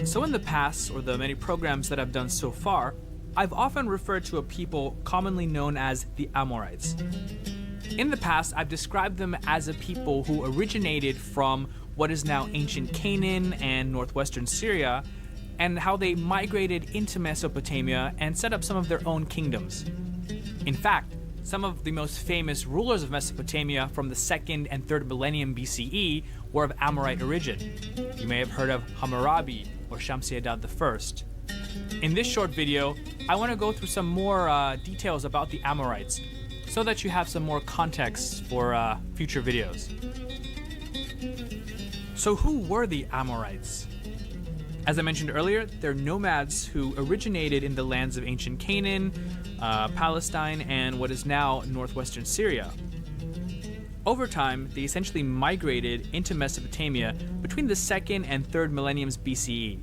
So in the past, or the many programs that I've done so far, I've often referred to a people commonly known as the Amorites. In the past, I've described them as a people who originated from what is now ancient Canaan and northwestern Syria, and how they migrated into Mesopotamia and set up some of their own kingdoms. In fact, some of the most famous rulers of Mesopotamia from the 2nd and 3rd millennium BCE were of Amorite origin. You may have heard of Hammurabi or Shamsi-Adad I. In this short video, I want to go through some more details about the Amorites so that you have some more context for future videos. So who were the Amorites? As I mentioned earlier, they're nomads who originated in the lands of ancient Canaan, Palestine, and what is now northwestern Syria. Over time, they essentially migrated into Mesopotamia between the 2nd and 3rd millenniums BCE.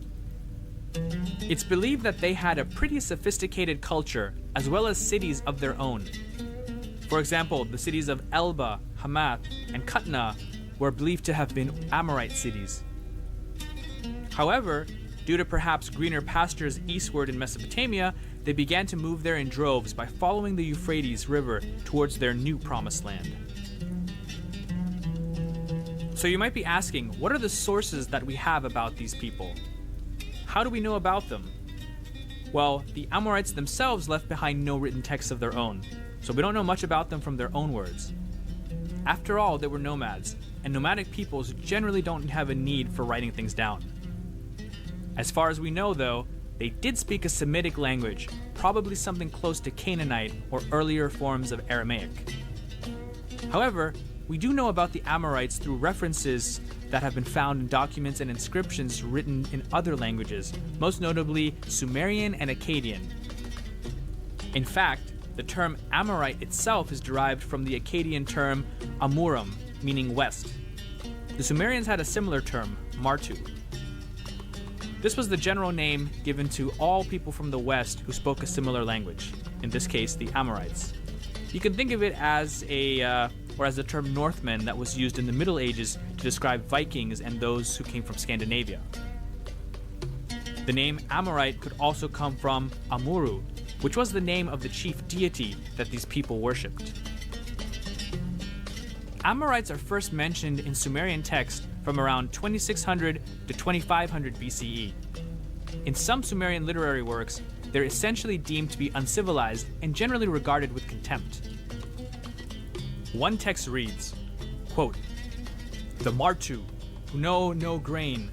It's believed that they had a pretty sophisticated culture, as well as cities of their own. For example, the cities of Elba, Hamath, and Qatna were believed to have been Amorite cities. However, due to perhaps greener pastures eastward in Mesopotamia, they began to move there in droves by following the Euphrates River towards their new promised land. So you might be asking, what are the sources that we have about these people? How do we know about them? Well, the Amorites themselves left behind no written texts of their own, so we don't know much about them from their own words. After all, they were nomads, and nomadic peoples generally don't have a need for writing things down. As far as we know, though, they did speak a Semitic language, probably something close to Canaanite or earlier forms of Aramaic. However, we do know about the Amorites through references that have been found in documents and inscriptions written in other languages, most notably Sumerian and Akkadian. In fact, the term Amorite itself is derived from the Akkadian term Amurim, meaning west. The Sumerians had a similar term, Martu. This was the general name given to all people from the west who spoke a similar language, in this case, the Amorites. You can think of it as the term Northmen that was used in the Middle Ages to describe Vikings and those who came from Scandinavia. The name Amorite could also come from Amuru, which was the name of the chief deity that these people worshipped. Amorites are first mentioned in Sumerian texts from around 2600 to 2500 BCE. In some Sumerian literary works, they're essentially deemed to be uncivilized and generally regarded with contempt. One text reads, quote, "The Martu, who know no grain,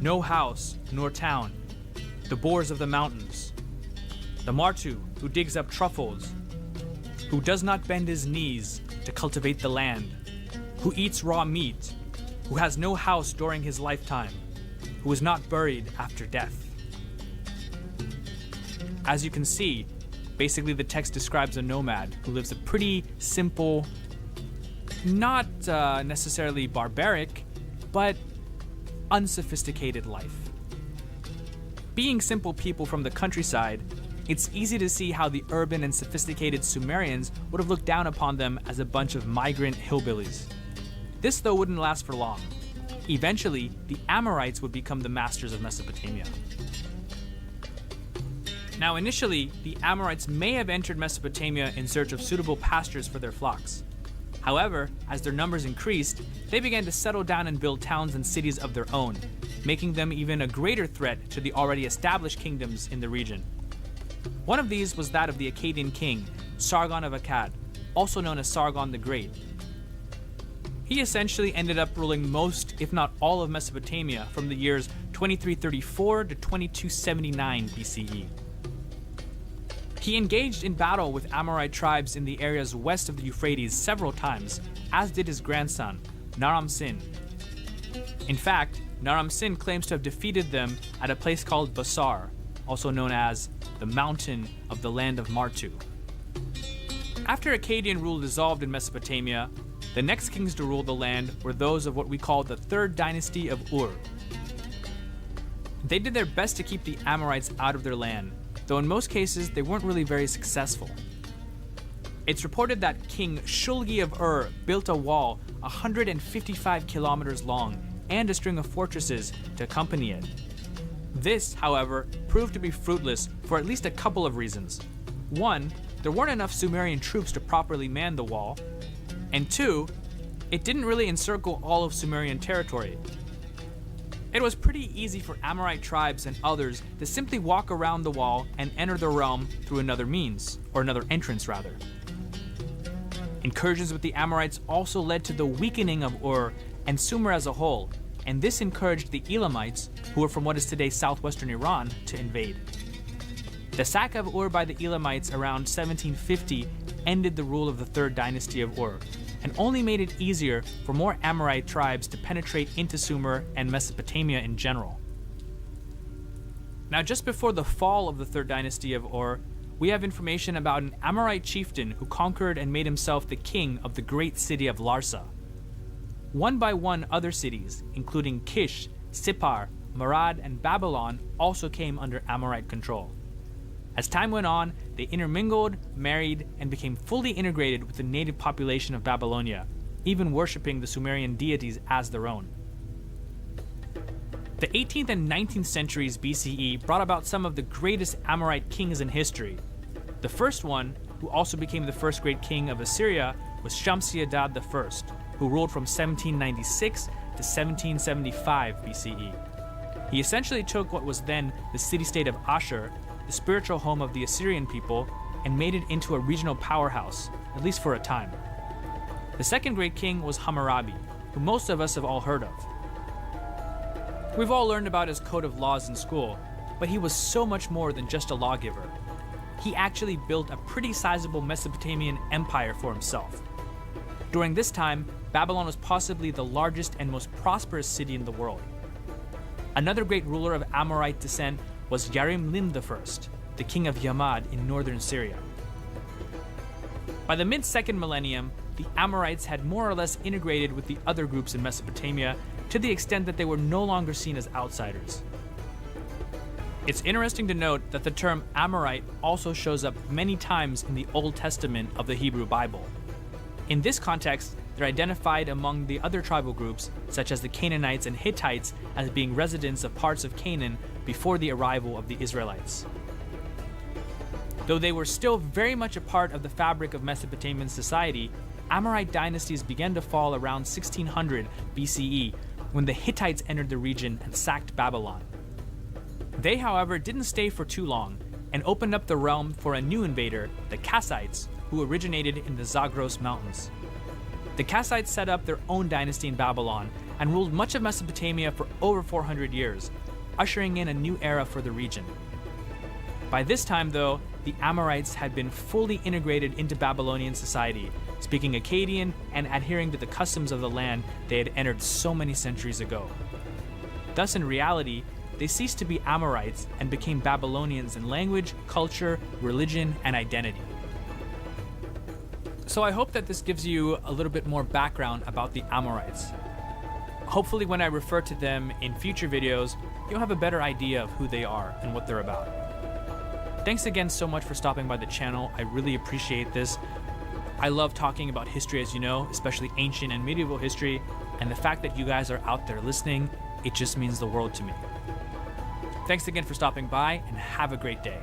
no house, nor town, the boars of the mountains. The Martu, who digs up truffles, who does not bend his knees to cultivate the land, who eats raw meat, who has no house during his lifetime, who is not buried after death." As you can see, basically the text describes a nomad who lives a pretty simple, not necessarily barbaric, but unsophisticated life. Being simple people from the countryside, it's easy to see how the urban and sophisticated Sumerians would have looked down upon them as a bunch of migrant hillbillies. This, though, wouldn't last for long. Eventually, the Amorites would become the masters of Mesopotamia. Now, initially, the Amorites may have entered Mesopotamia in search of suitable pastures for their flocks. However, as their numbers increased, they began to settle down and build towns and cities of their own, making them even a greater threat to the already established kingdoms in the region. One of these was that of the Akkadian king, Sargon of Akkad, also known as Sargon the Great. He essentially ended up ruling most, if not all, of Mesopotamia from the years 2334 to 2279 BCE. He engaged in battle with Amorite tribes in the areas west of the Euphrates several times, as did his grandson, Naram-Sin. In fact, Naram-Sin claims to have defeated them at a place called Basar, also known as the Mountain of the Land of Martu. After Akkadian rule dissolved in Mesopotamia, the next kings to rule the land were those of what we call the Third Dynasty of Ur. They did their best to keep the Amorites out of their land, though in most cases they weren't really very successful. It's reported that King Shulgi of Ur built a wall 155 kilometers long and a string of fortresses to accompany it. This, however, proved to be fruitless for at least a couple of reasons. One, there weren't enough Sumerian troops to properly man the wall, and two, it didn't really encircle all of Sumerian territory. It was pretty easy for Amorite tribes and others to simply walk around the wall and enter the realm through another means, or another entrance rather. Incursions with the Amorites also led to the weakening of Ur and Sumer as a whole, and this encouraged the Elamites, who were from what is today southwestern Iran, to invade. The sack of Ur by the Elamites around 1750 ended the rule of the third dynasty of Ur, and only made it easier for more Amorite tribes to penetrate into Sumer and Mesopotamia in general. Now, just before the fall of the third dynasty of Ur, we have information about an Amorite chieftain who conquered and made himself the king of the great city of Larsa. One by one, other cities, including Kish, SEPEHR, Marad, and Babylon, also came under Amorite control. As time went on, they intermingled, married, and became fully integrated with the native population of Babylonia, even worshipping the Sumerian deities as their own. The 18th and 19th centuries BCE brought about some of the greatest Amorite kings in history. The first one, who also became the first great king of Assyria, was Shamshi-Adad I, who ruled from 1796 to 1775 BCE. He essentially took what was then the city-state of Ashur, the spiritual home of the Assyrian people, and made it into a regional powerhouse, at least for a time. The second great king was Hammurabi, who most of us have all heard of. We've all learned about his code of laws in school, but he was so much more than just a lawgiver. He actually built a pretty sizable Mesopotamian empire for himself. During this time, Babylon was possibly the largest and most prosperous city in the world. Another great ruler of Amorite descent was Yarim-Lim I, the king of Yamad in northern Syria. By the mid-second millennium, the Amorites had more or less integrated with the other groups in Mesopotamia to the extent that they were no longer seen as outsiders. It's interesting to note that the term Amorite also shows up many times in the Old Testament of the Hebrew Bible. In this context, they're identified among the other tribal groups, such as the Canaanites and Hittites, as being residents of parts of Canaan before the arrival of the Israelites. Though they were still very much a part of the fabric of Mesopotamian society, Amorite dynasties began to fall around 1600 BCE when the Hittites entered the region and sacked Babylon. They, however, didn't stay for too long and opened up the realm for a new invader, the Kassites, who originated in the Zagros Mountains. The Kassites set up their own dynasty in Babylon and ruled much of Mesopotamia for over 400 years, ushering in a new era for the region. By this time, though, the Amorites had been fully integrated into Babylonian society, speaking Akkadian and adhering to the customs of the land they had entered so many centuries ago. Thus, in reality, they ceased to be Amorites and became Babylonians in language, culture, religion, and identity. So I hope that this gives you a little bit more background about the Amorites. Hopefully when I refer to them in future videos, you'll have a better idea of who they are and what they're about. Thanks again so much for stopping by the channel. I really appreciate this. I love talking about history, as you know, especially ancient and medieval history, and the fact that you guys are out there listening, it just means the world to me. Thanks again for stopping by, and have a great day.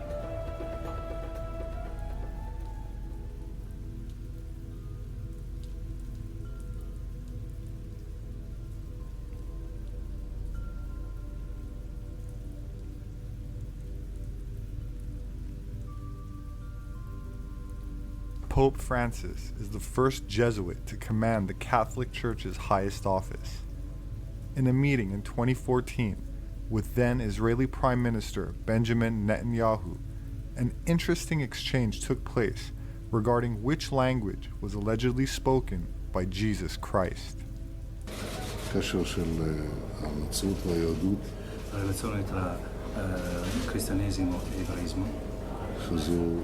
Pope Francis is the first Jesuit to command the Catholic Church's highest office. In a meeting in 2014 with then Israeli Prime Minister Benjamin Netanyahu, an interesting exchange took place regarding which language was allegedly spoken by Jesus Christ. קשר של הנצרות והיהדות, relazione tra cristianesimo e ebraismo, שזו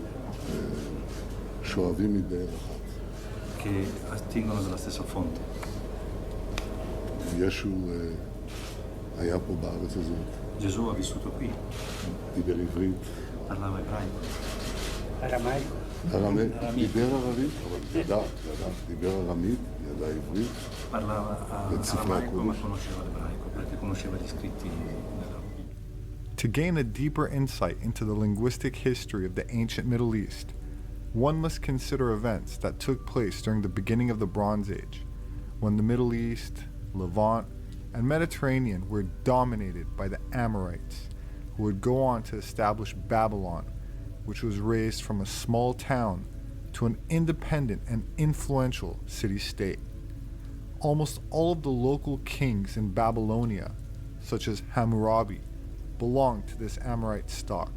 שואבים מבאר אחת. che attingono dalla stessa fonte. ישו היה פה בארץ הזאת. Gesù ha vissuto qui, דיבר עברית. parlava ebraico, aramaico, דיבר ערבית, אבל ידע, דיבר ארמית, ידע עברית. Parlava Lezzifra aramaico ma Kodesh. conosceva l'ebraico perché conosceva gli scritti nella Bibbia. To gain a deeper insight into the linguistic history of the ancient Middle East, one must consider events that took place during the beginning of the Bronze Age, when the Middle East, Levant, and Mediterranean were dominated by the Amorites, who would go on to establish Babylon, which was raised from a small town to an independent and influential city-state. Almost all of the local kings in Babylonia, such as Hammurabi, belonged to this Amorite stock.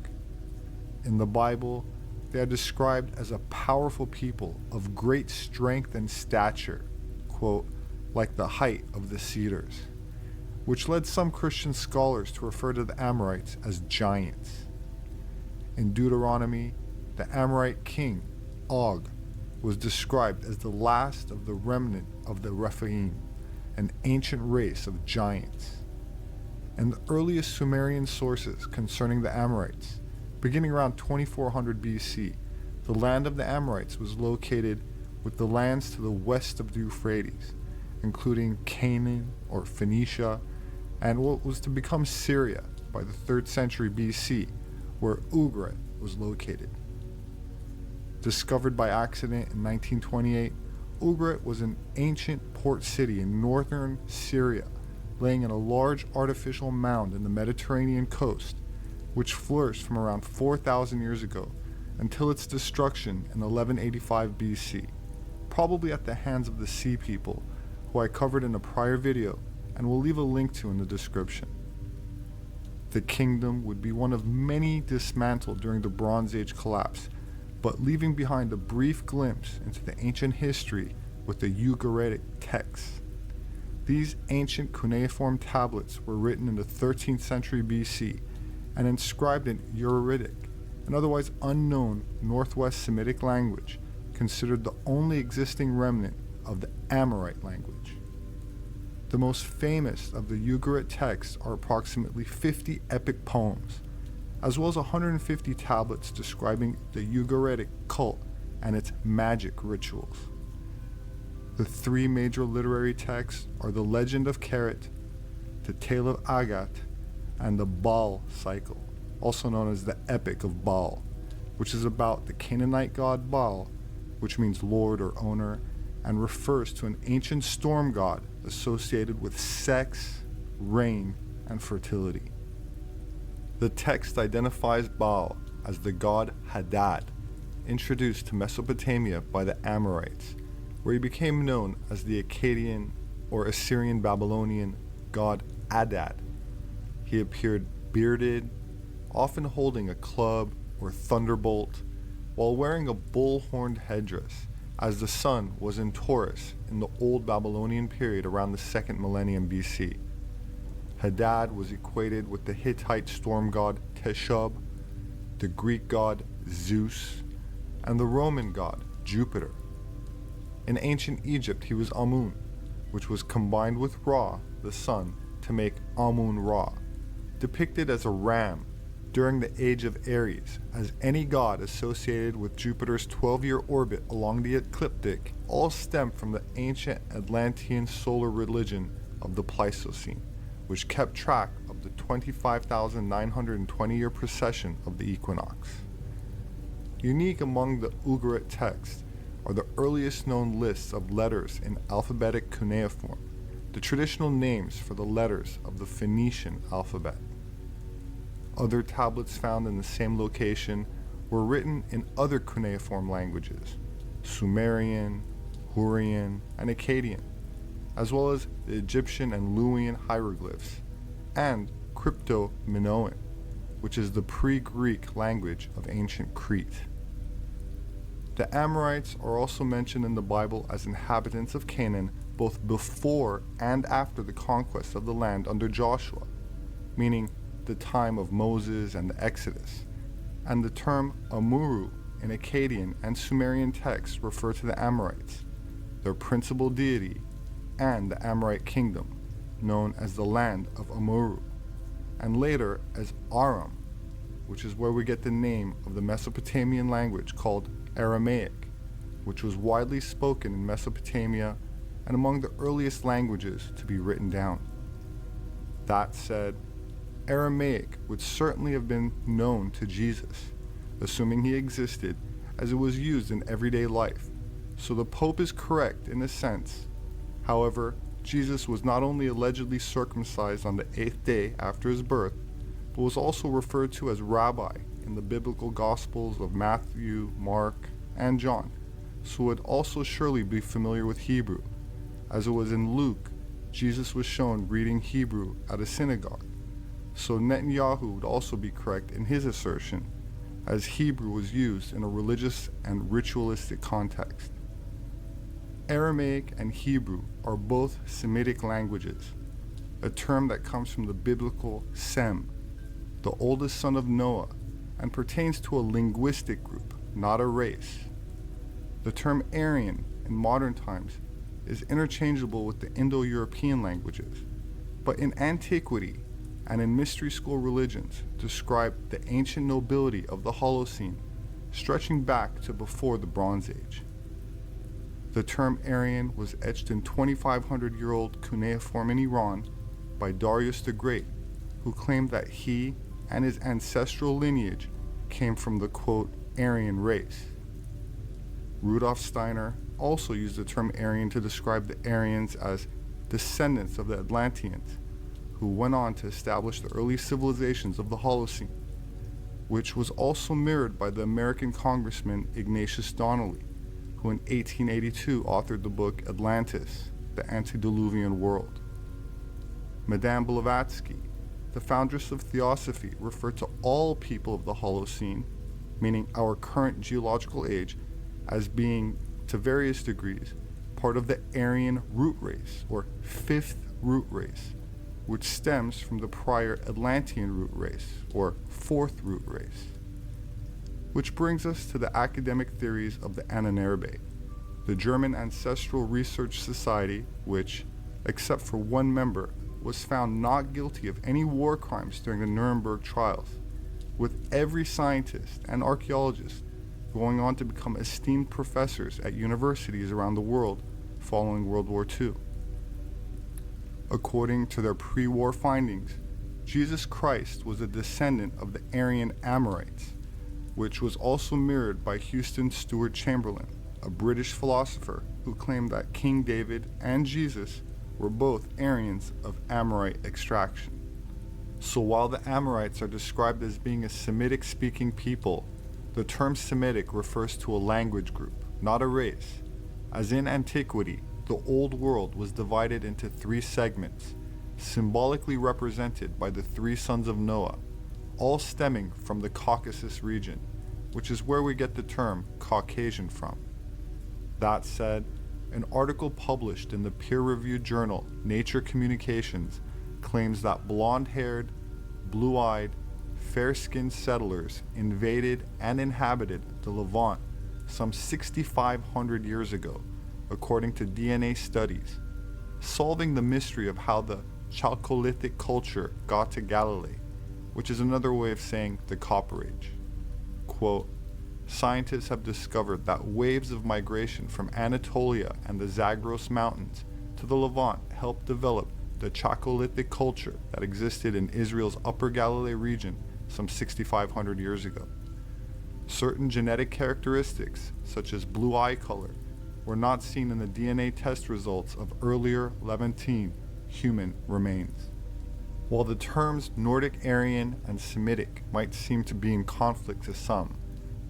In the Bible, they are described as a powerful people of great strength and stature, quote, like the height of the cedars, which led some Christian scholars to refer to the Amorites as giants. In Deuteronomy, the Amorite king, Og, was described as the last of the remnant of the Rephaim, an ancient race of giants. And the earliest Sumerian sources concerning the Amorites, beginning around 2400 BC, the land of the Amorites was located with the lands to the west of the Euphrates, including Canaan or Phoenicia, and what was to become Syria by the 3rd century BC, where Ugarit was located. Discovered by accident in 1928, Ugarit was an ancient port city in northern Syria, laying in a large artificial mound in the Mediterranean coast, which flourished from around 4,000 years ago until its destruction in 1185 BC, probably at the hands of the Sea People, who I covered in a prior video and will leave a link to in the description. The kingdom would be one of many dismantled during the Bronze Age collapse, but leaving behind a brief glimpse into the ancient history with the Ugaritic texts. These ancient cuneiform tablets were written in the 13th century BC and inscribed in Ugaritic, an otherwise unknown Northwest Semitic language, considered the only existing remnant of the Amorite language. The most famous of the Ugarit texts are approximately 50 epic poems, as well as 150 tablets describing the Ugaritic cult and its magic rituals. The three major literary texts are the Legend of Keret, the Tale of Agat, and the Baal cycle, also known as the Epic of Baal, which is about the Canaanite god Baal, which means lord or owner, and refers to an ancient storm god associated with sex, rain, and fertility. The text identifies Baal as the god Hadad, introduced to Mesopotamia by the Amorites, where he became known as the Akkadian or Assyrian Babylonian god Adad. He appeared bearded, often holding a club or thunderbolt, while wearing a bull-horned headdress, as the sun was in Taurus in the Old Babylonian period around the 2nd millennium BC. Hadad was equated with the Hittite storm god Teshub, the Greek god Zeus, and the Roman god Jupiter. In ancient Egypt, he was Amun, which was combined with Ra, the sun, to make Amun-Ra, depicted as a ram during the age of Aries, as any god associated with Jupiter's 12-year orbit along the ecliptic all stemmed from the ancient Atlantean solar religion of the Pleistocene, which kept track of the 25,920-year precession of the equinox. Unique among the Ugarit texts are the earliest known lists of letters in alphabetic cuneiform, the traditional names for the letters of the Phoenician alphabet. Other tablets found in the same location were written in other cuneiform languages, Sumerian, Hurrian, and Akkadian, as well as the Egyptian and Luwian hieroglyphs, and Crypto-Minoan, which is the pre-Greek language of ancient Crete. The Amorites are also mentioned in the Bible as inhabitants of Canaan both before and after the conquest of the land under Joshua, meaning the time of Moses and the Exodus, and the term Amuru in Akkadian and Sumerian texts refer to the Amorites, their principal deity, and the Amorite kingdom, known as the land of Amuru, and later as Aram, which is where we get the name of the Mesopotamian language called Aramaic, which was widely spoken in Mesopotamia and among the earliest languages to be written down. That said, Aramaic would certainly have been known to Jesus, assuming he existed, as it was used in everyday life, so the Pope is correct in a sense. However, Jesus was not only allegedly circumcised on the 8th day after his birth, but was also referred to as Rabbi in the biblical Gospels of Matthew, Mark, and John, so would also surely be familiar with Hebrew. As it was in Luke, Jesus was shown reading Hebrew at a synagogue, so Netanyahu would also be correct in his assertion, as Hebrew was used in a religious and ritualistic context. Aramaic and Hebrew are both Semitic languages, a term that comes from the biblical Sem, the oldest son of Noah, and pertains to a linguistic group, not a race. The term Aryan in modern times is interchangeable with the Indo-European languages, but in antiquity and in mystery school religions describe the ancient nobility of the Holocene, stretching back to before the Bronze Age. The term Aryan was etched in 2,500-year-old cuneiform in Iran by Darius the Great, who claimed that he and his ancestral lineage came from the, quote, Aryan race. Rudolf Steiner also used the term Aryan to describe the Aryans as descendants of the Atlanteans, who went on to establish the early civilizations of the Holocene, which was also mirrored by the American Congressman Ignatius Donnelly, who in 1882 authored the book Atlantis, the Antediluvian World. Madame Blavatsky, the foundress of Theosophy, referred to all people of the Holocene, meaning our current geological age, as being, to various degrees, part of the Aryan root race, or fifth root race, which stems from the prior Atlantean root race, or fourth root race. Which brings us to the academic theories of the Ahnenerbe, the German Ancestral Research Society, which, except for one member, was found not guilty of any war crimes during the Nuremberg trials, with every scientist and archaeologist going on to become esteemed professors at universities around the world following World War II. According to their pre-war findings, Jesus Christ was a descendant of the Aryan Amorites, which was also mirrored by Houston Stewart Chamberlain, a British philosopher who claimed that King David and Jesus were both Aryans of Amorite extraction. So while the Amorites are described as being a Semitic-speaking people, the term Semitic refers to a language group, not a race, as in antiquity, the Old World was divided into 3 segments, symbolically represented by the 3 sons of Noah, all stemming from the Caucasus region, which is where we get the term Caucasian from. That said, an article published in the peer-reviewed journal Nature Communications claims that blonde-haired, blue-eyed, fair-skinned settlers invaded and inhabited the Levant some 6,500 years ago, according to DNA studies, solving the mystery of how the Chalcolithic culture got to Galilee, which is another way of saying the Copper Age. Quote, scientists have discovered that waves of migration from Anatolia and the Zagros Mountains to the Levant helped develop the Chalcolithic culture that existed in Israel's Upper Galilee region some 6,500 years ago. Certain genetic characteristics, such as blue eye color, were not seen in the DNA test results of earlier Levantine human remains. While the terms Nordic Aryan and Semitic might seem to be in conflict to some,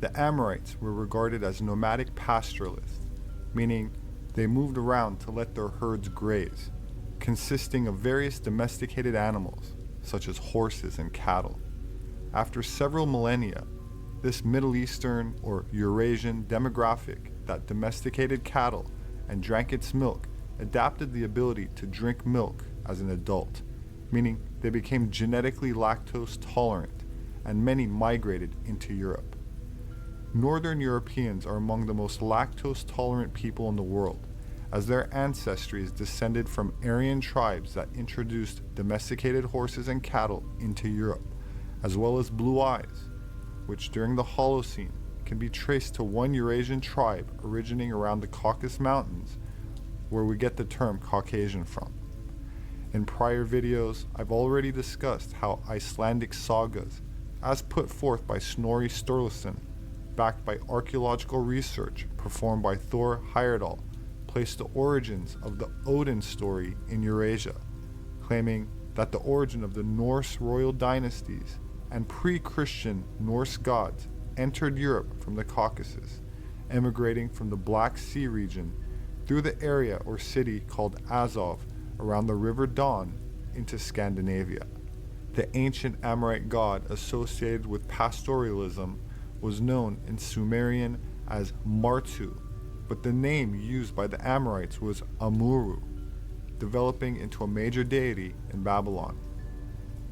the Amorites were regarded as nomadic pastoralists, meaning they moved around to let their herds graze, consisting of various domesticated animals, such as horses and cattle. After several millennia, this Middle Eastern or Eurasian demographic that domesticated cattle and drank its milk adapted the ability to drink milk as an adult, meaning they became genetically lactose tolerant, and many migrated into Europe. Northern Europeans are among the most lactose tolerant people in the world, as their ancestry is descended from Aryan tribes that introduced domesticated horses and cattle into Europe, as well as blue eyes, which during the Holocene can be traced to one Eurasian tribe originating around the Caucasus Mountains, where we get the term Caucasian from. In prior videos, I've already discussed how Icelandic sagas, as put forth by Snorri Sturluson, backed by archaeological research performed by Thor Heyerdahl, placed the origins of the Odin story in Eurasia, claiming that the origin of the Norse royal dynasties and pre-Christian Norse gods entered Europe from the Caucasus, emigrating from the Black Sea region through the area or city called Azov around the River Don into Scandinavia. The ancient Amorite god associated with pastoralism was known in Sumerian as Martu, but the name used by the Amorites was Amuru, developing into a major deity in Babylon.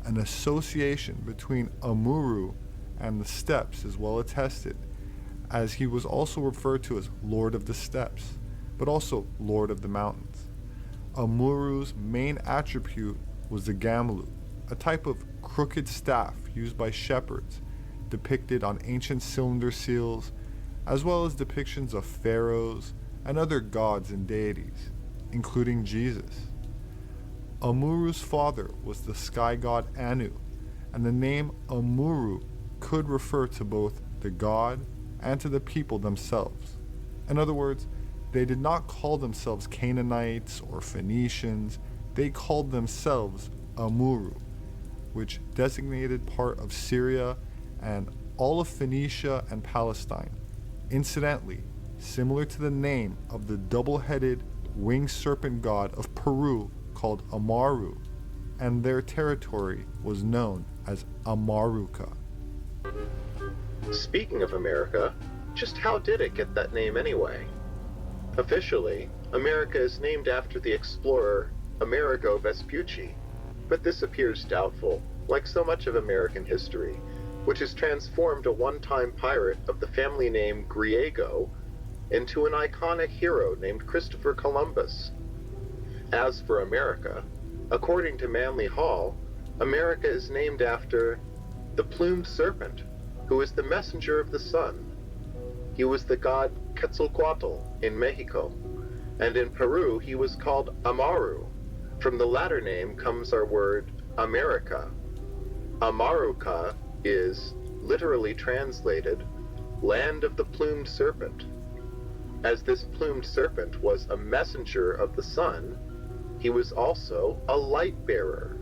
An association between Amuru and the steppes is well attested, as he was also referred to as Lord of the Steppes, but also Lord of the Mountains. Amuru's main attribute was the gamelu, a type of crooked staff used by shepherds, depicted on ancient cylinder seals, as well as depictions of pharaohs and other gods and deities, including Jesus. Amuru's father was the sky god Anu, and the name Amuru could refer to both the god and to the people themselves. In other words, they did not call themselves Canaanites or Phoenicians, they called themselves Amuru, which designated part of Syria and all of Phoenicia and Palestine. Incidentally, similar to the name of the double-headed winged serpent god of Peru called Amaru, and their territory was known as Amaruca. Speaking of America, just how did it get that name anyway? Officially, America is named after the explorer Amerigo Vespucci, but this appears doubtful, like so much of American history, which has transformed a one-time pirate of the family name Griego into an iconic hero named Christopher Columbus. As for America, according to Manly Hall, America is named after the plumed serpent, who is the messenger of the sun. He was the god Quetzalcoatl in Mexico, and in Peru he was called Amaru. From the latter name comes our word America. Amaruca is, literally translated, land of the plumed serpent. As this plumed serpent was a messenger of the sun, he was also a light bearer.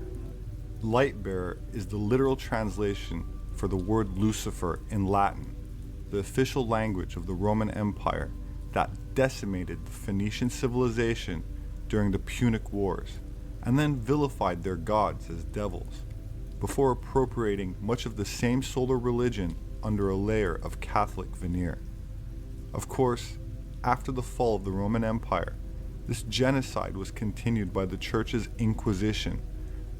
Light bearer is the literal translation for the word Lucifer in Latin, the official language of the Roman Empire that decimated the Phoenician civilization during the Punic Wars, and then vilified their gods as devils, before appropriating much of the same solar religion under a layer of Catholic veneer. Of course, after the fall of the Roman Empire, this genocide was continued by the Church's Inquisition,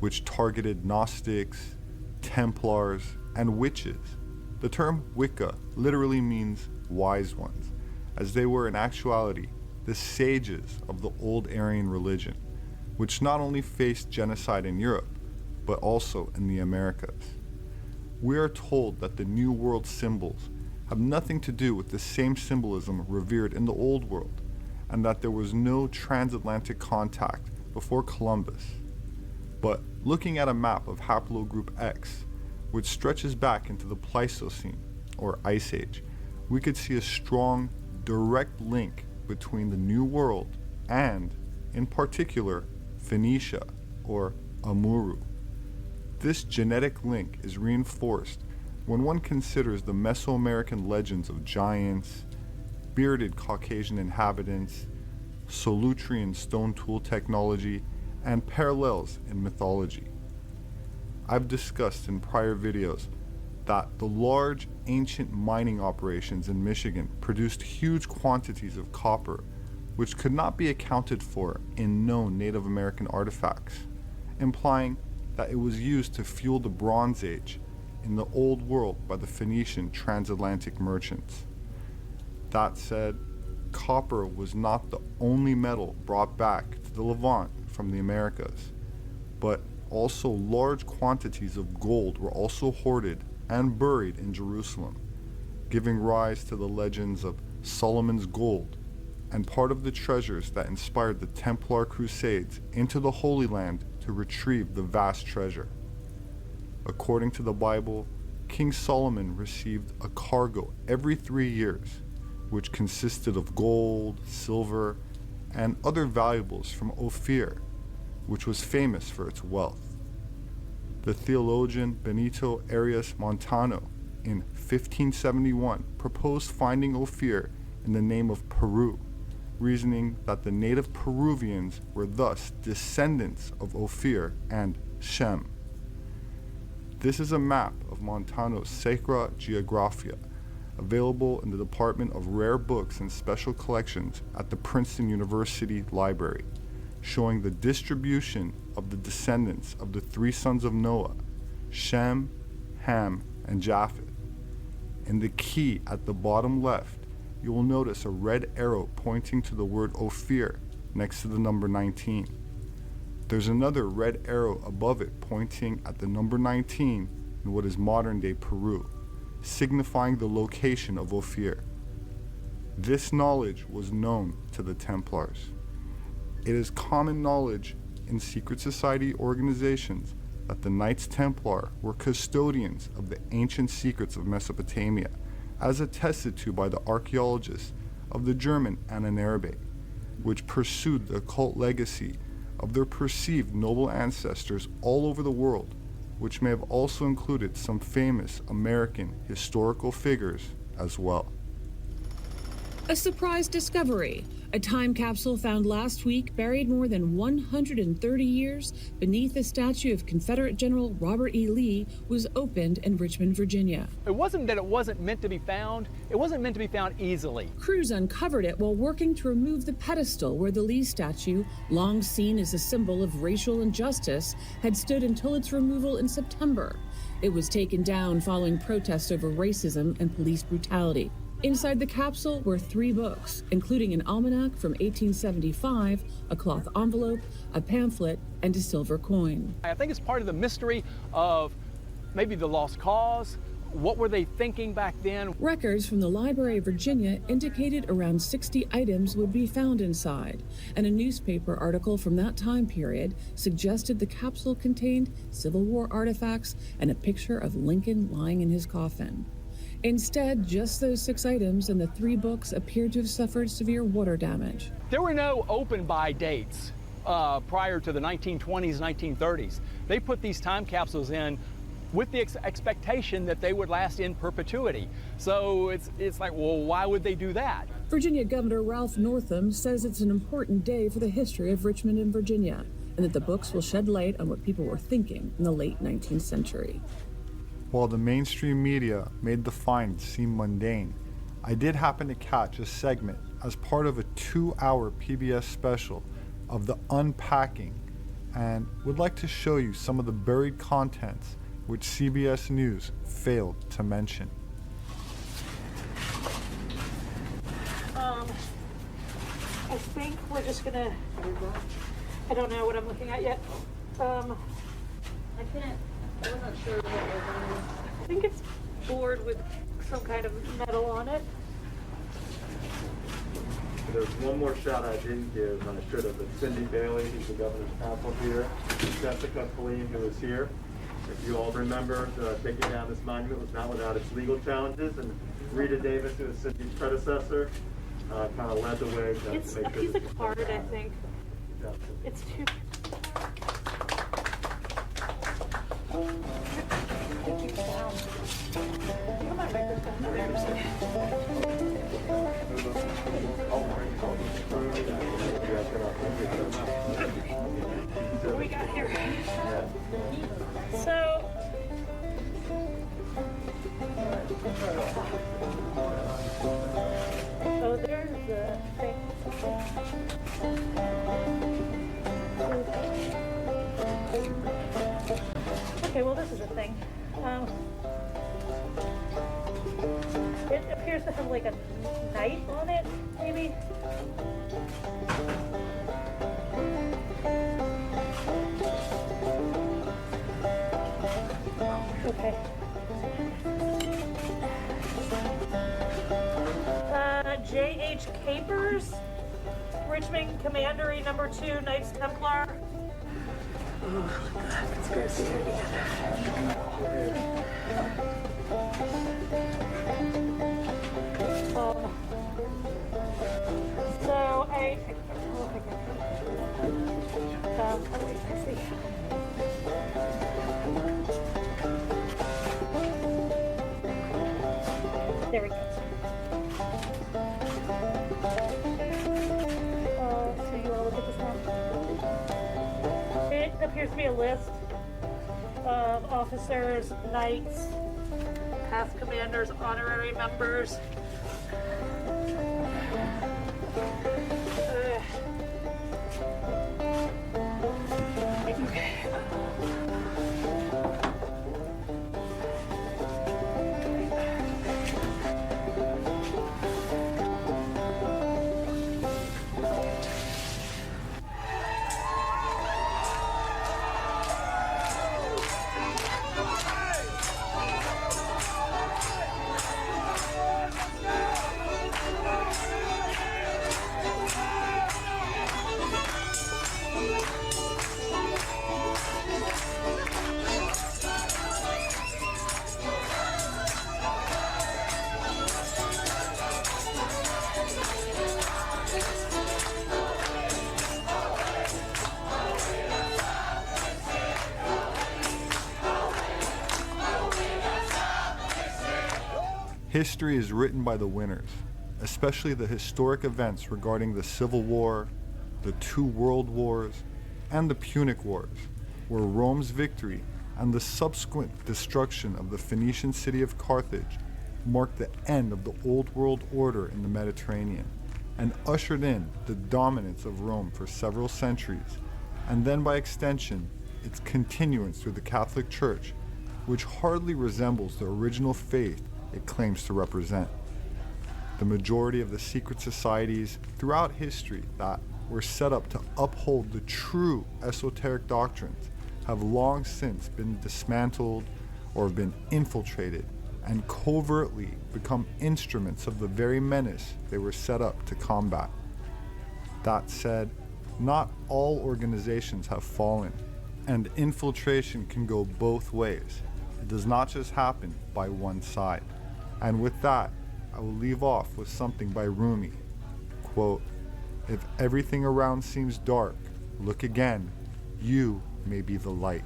which targeted Gnostics, Templars, and witches. The term Wicca literally means wise ones, as they were in actuality the sages of the old Aryan religion, which not only faced genocide in Europe, but also in the Americas. We are told that the New World symbols have nothing to do with the same symbolism revered in the Old World, and that there was no transatlantic contact before Columbus. But looking at a map of haplogroup X, which stretches back into the Pleistocene, or Ice Age, we could see a strong, direct link between the New World and, in particular, Phoenicia, or Amuru. This genetic link is reinforced when one considers the Mesoamerican legends of giants, bearded Caucasian inhabitants, Solutrean stone tool technology, and parallels in mythology. I've discussed in prior videos that the large ancient mining operations in Michigan produced huge quantities of copper, which could not be accounted for in known Native American artifacts, implying that it was used to fuel the Bronze Age in the Old World by the Phoenician transatlantic merchants. That said, copper was not the only metal brought back to the Levant from the Americas, but also large quantities of gold were also hoarded and buried in Jerusalem, giving rise to the legends of Solomon's gold and part of the treasures that inspired the Templar Crusades into the Holy Land to retrieve the vast treasure. According to the Bible, King Solomon received a cargo every 3 years, which consisted of gold, silver, and other valuables from Ophir, which was famous for its wealth. The theologian Benito Arias Montano in 1571 proposed finding Ophir in the name of Peru, reasoning that the native Peruvians were thus descendants of Ophir and Shem. This is a map of Montano's Sacra Geographia, available in the Department of Rare Books and Special Collections at the Princeton University Library, showing the distribution of the descendants of the 3 sons of Noah, Shem, Ham, and Japheth. In the key at the bottom left, you will notice a red arrow pointing to the word Ophir next to the number 19. There's another red arrow above it pointing at the number 19 in what is modern-day Peru, signifying the location of Ophir. This knowledge was known to the Templars. It is common knowledge in secret society organizations that the Knights Templar were custodians of the ancient secrets of Mesopotamia, as attested to by the archaeologists of the German Ahnenerbe, which pursued the occult legacy of their perceived noble ancestors all over the world, which may have also included some famous American historical figures as well. A surprise discovery. A time capsule found last week buried more than 130 years beneath the statue of Confederate General Robert E. Lee was opened in Richmond, Virginia. It wasn't that it wasn't meant to be found. It wasn't meant to be found easily. Crews uncovered it while working to remove the pedestal where the Lee statue, long seen as a symbol of racial injustice, had stood until its removal in September. It was taken down following protests over racism and police brutality. Inside the capsule were 3 books, including an almanac from 1875, a cloth envelope, a pamphlet, and a silver coin. I think it's part of the mystery of maybe the lost cause. What were they thinking back then? Records from the Library of Virginia indicated around 60 items would be found inside, and a newspaper article from that time period suggested the capsule contained Civil War artifacts and a picture of Lincoln lying in his coffin. Instead, just those 6 items and the 3 books appeared to have suffered severe water damage. There were no open buy dates prior to the 1920s, 1930s. They put these time capsules in with the expectation that they would last in perpetuity. So it's like, well, why would they do that? Virginia Governor Ralph Northam says it's an important day for the history of Richmond and Virginia, and that the books will shed light on what people were thinking in the late 19th century. While the mainstream media made the find seem mundane, I did happen to catch a segment as part of a 2-hour PBS special of the unpacking, and would like to show you some of the buried contents which CBS News failed to mention. I think we're just gonna, I don't know what I'm looking at yet. I'm not sure what we're doing. I think it's board with some kind of metal on it. There's one more shout I didn't give, and I should have, but Cindy Bailey, who's the governor's counsel here, Jessica Colleen, who is here. If you all remember, taking down this monument was not without its legal challenges, and Rita Davis, who is Cindy's predecessor, kind of led the way to It's make a sure piece this of was card, done. I think. Yeah. It's too. What do we got here? So. Oh, there's the thing. Okay, well, this is a thing. It appears to have like a knight on it, maybe. Okay. H. Capers, Richmond Commandery number 2, Knights Templar. Oh, God, let's go see her again. So I can't tell if I can. Oh, wait, I see. There we go. So you want to look at this now? It appears to be a list of officers, knights, past commanders, honorary members. History is written by the winners, especially the historic events regarding the Civil War, the 2 World Wars, and the Punic Wars, where Rome's victory and the subsequent destruction of the Phoenician city of Carthage marked the end of the Old World Order in the Mediterranean and ushered in the dominance of Rome for several centuries, and then by extension, its continuance through the Catholic Church, which hardly resembles the original faith it claims to represent. The majority of the secret societies throughout history that were set up to uphold the true esoteric doctrines have long since been dismantled or have been infiltrated and covertly become instruments of the very menace they were set up to combat. That said, not all organizations have fallen, and infiltration can go both ways. It does not just happen by one side. And with that, I will leave off with something by Rumi. Quote, "If everything around seems dark, look again. You may be the light."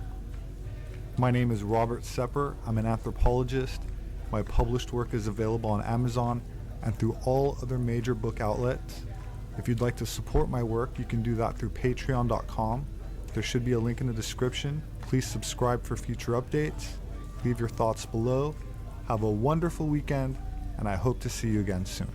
My name is Robert SEPEHR. I'm an anthropologist. My published work is available on Amazon and through all other major book outlets. If you'd like to support my work, you can do that through patreon.com. There should be a link in the description. Please subscribe for future updates. Leave your thoughts below. Have a wonderful weekend, and I hope to see you again soon.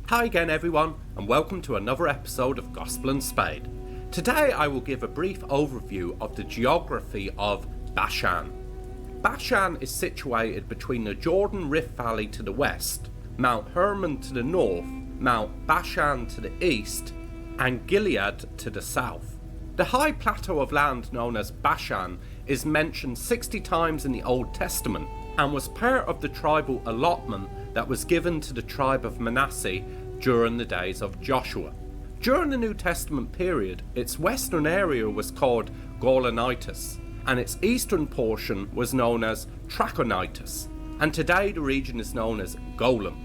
Hi again everyone, and welcome to another episode of Gospel and Spade. Today I will give a brief overview of the geography of Bashan. Bashan is situated between the Jordan Rift Valley to the west, Mount Hermon to the north, Mount Bashan to the east, and Gilead to the south. The high plateau of land known as Bashan is mentioned 60 times in the Old Testament and was part of the tribal allotment that was given to the tribe of Manasseh during the days of Joshua. During the New Testament period, its western area was called Golanitis, and its eastern portion was known as Trachonitis, and today the region is known as Golan.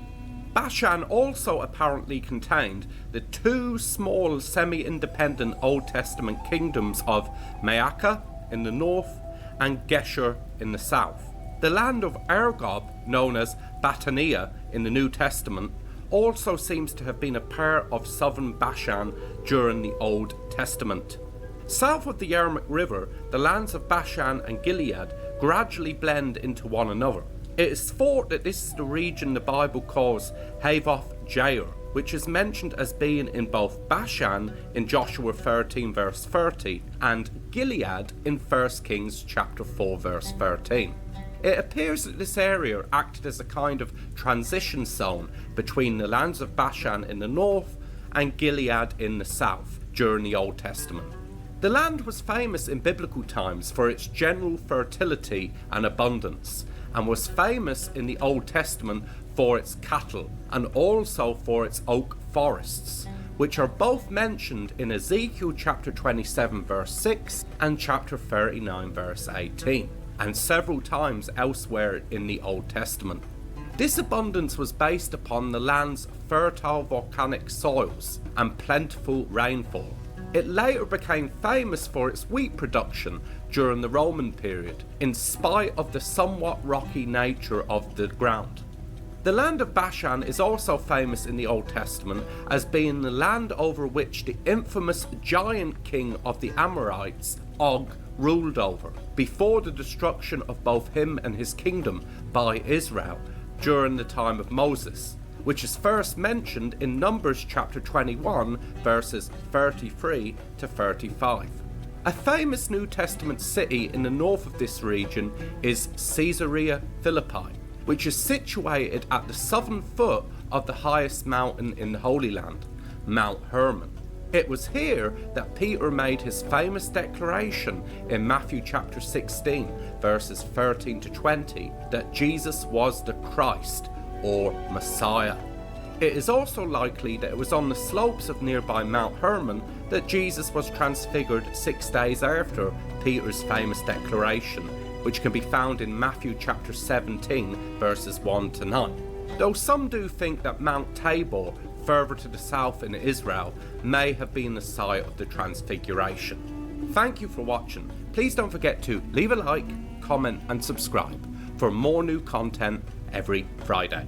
Bashan also apparently contained the two small semi-independent Old Testament kingdoms of Maacah in the north and Geshur in the south. The land of Argob, known as Battania in the New Testament, also seems to have been a part of southern Bashan during the Old Testament. South of the Yarmuk River, the lands of Bashan and Gilead gradually blend into one another. It is thought that this is the region the Bible calls Havoth Jair, which is mentioned as being in both Bashan in Joshua 13 verse 30 and Gilead in 1 Kings chapter 4 verse 13. It appears that this area acted as a kind of transition zone between the lands of Bashan in the north and Gilead in the south during the Old Testament. The land was famous in biblical times for its general fertility and abundance, and was famous in the Old Testament for its cattle and also for its oak forests, which are both mentioned in Ezekiel chapter 27 verse 6 and chapter 39 verse 18. And several times elsewhere in the Old Testament. This abundance was based upon the land's fertile volcanic soils and plentiful rainfall. It later became famous for its wheat production during the Roman period, in spite of the somewhat rocky nature of the ground. The land of Bashan is also famous in the Old Testament as being the land over which the infamous giant king of the Amorites, Og, ruled over, before the destruction of both him and his kingdom by Israel during the time of Moses, which is first mentioned in Numbers chapter 21 verses 33 to 35. A famous New Testament city in the north of this region is Caesarea Philippi, which is situated at the southern foot of the highest mountain in the Holy Land, Mount Hermon. It was here that Peter made his famous declaration in Matthew chapter 16 verses 13 to 20 that Jesus was the Christ or Messiah. It is also likely that it was on the slopes of nearby Mount Hermon that Jesus was transfigured 6 days after Peter's famous declaration, which can be found in Matthew chapter 17 verses 1 to 9. Though some do think that Mount Tabor, further to the south in Israel, may have been the site of the Transfiguration. Thank you for watching. Please don't forget to leave a like, comment and subscribe for more new content every Friday.